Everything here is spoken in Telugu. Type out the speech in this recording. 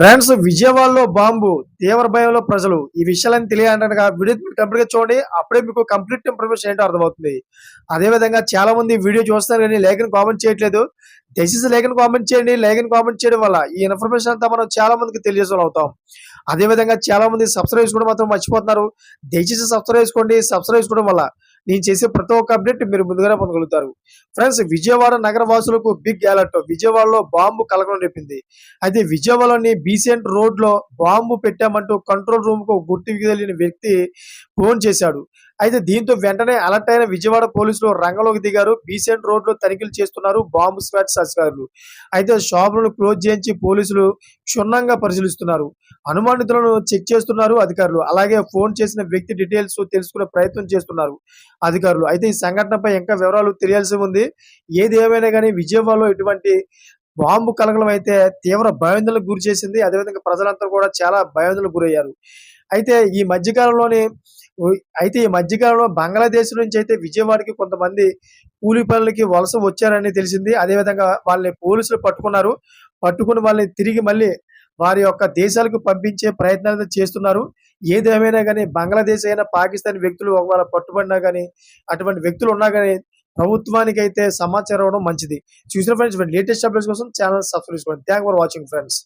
ఫ్రెండ్స్, విజయవాడలో బాంబు తీవ్ర భయంలో ప్రజలు. ఈ విషయాలన్నీ తెలియాలంటేగనక వీడియో కంప్లీట్‌గా చూడండి. అప్పుడే మీకు కంప్లీట్ ఇన్ఫర్మేషన్ ఏంటో అర్థమవుతుంది. అదే విధంగా చాలా మంది వీడియో చూస్తున్నారు గానీ లైక్ అని కామెంట్ చేయట్లేదు. దయచేసి లైక్ అని కామెంట్ చేయండి. లైక్ అని కామెంట్ చేయడం వల్ల ఈ ఇన్ఫర్మేషన్ అంతా మనం చాలా మందికి తెలియజేసేవాళ్ళం అవుతాం. అదే విధంగా చాలా మంది సబ్స్క్రైబ్ చేసుకోవడం మాత్రం మర్చిపోతున్నారు. దయచేసి సబ్స్క్రైబ్ చేసుకోండి. సబ్స్క్రైబ్ చేసుకోవడం వల్ల నేను చేసే ప్రతి ఒక్క అప్డేట్ మీరు ముందుగానే పొందగలుగుతారు. ఫ్రెండ్స్, విజయవాడ నగర వాసులకు బిగ్ అలర్ట్. విజయవాడలో బాంబు కలకలం రేపింది. అయితే విజయవాడలోని బీసెంట్ రోడ్‌లో బాంబు పెట్టామంటూ కంట్రోల్ రూమ్‌కు గుర్తుకు తెలియని వ్యక్తి ఫోన్ చేశాడు. అయితే దీంతో వెంటనే అలర్ట్ అయిన విజయవాడ పోలీసులు రంగంలోకి దిగారు. బీసెంట్ రోడ్‌లో తనిఖీలు చేస్తున్నారు బాంబు స్క్వాడ్ అధికారులు. అయితే షాపులను క్లోజ్ చేయించి పోలీసులు క్షుణ్ణంగా పరిశీలిస్తున్నారు. అనుమానితులను చెక్ చేస్తున్నారు అధికారులు. అలాగే ఫోన్ చేసిన వ్యక్తి డీటెయిల్స్ తెలుసుకునే ప్రయత్నం చేస్తున్నారు అధికారులు. అయితే ఈ సంఘటనపై ఇంకా వివరాలు తెలియాల్సి ఉంది. ఏది ఏమైనా గాని విజయవాడలో ఇటువంటి బాంబు కలకలం అయితే తీవ్ర భయాందోళనకు గురి చేసింది. అదేవిధంగా ప్రజలంతా కూడా చాలా భయాందోళనకు గురయ్యారు. అయితే ఈ మధ్య కాలంలోనే ఈ మధ్య కాలంలో బంగ్లాదేశ్ నుంచి అయితే విజయవాడకి కొంతమంది కూలి పనులకి వలస వచ్చారని తెలిసింది. అదేవిధంగా వాళ్ళని పోలీసులు పట్టుకున్నారు. పట్టుకొని వాళ్ళని తిరిగి మళ్ళీ వారి యొక్క దేశాలకు పంపించే ప్రయత్నాలు చేస్తున్నారు. ఏదేమైనా గాని బంగ్లాదేశ్ అయినా, పాకిస్తాన్ వ్యక్తులు ఒకవేళ పట్టుబడినా గాని, అటువంటి వ్యక్తులు ఉన్నా గాని ప్రభుత్వానికైతే సమాచారం ఇవ్వడం మంచిది. చూసిన ఫ్రెండ్స్, లేటెస్ట్ అప్డేట్స్ కోసం ఛానల్ సబ్స్క్రైబ్ చేసుకోండి. Thank for watching friends.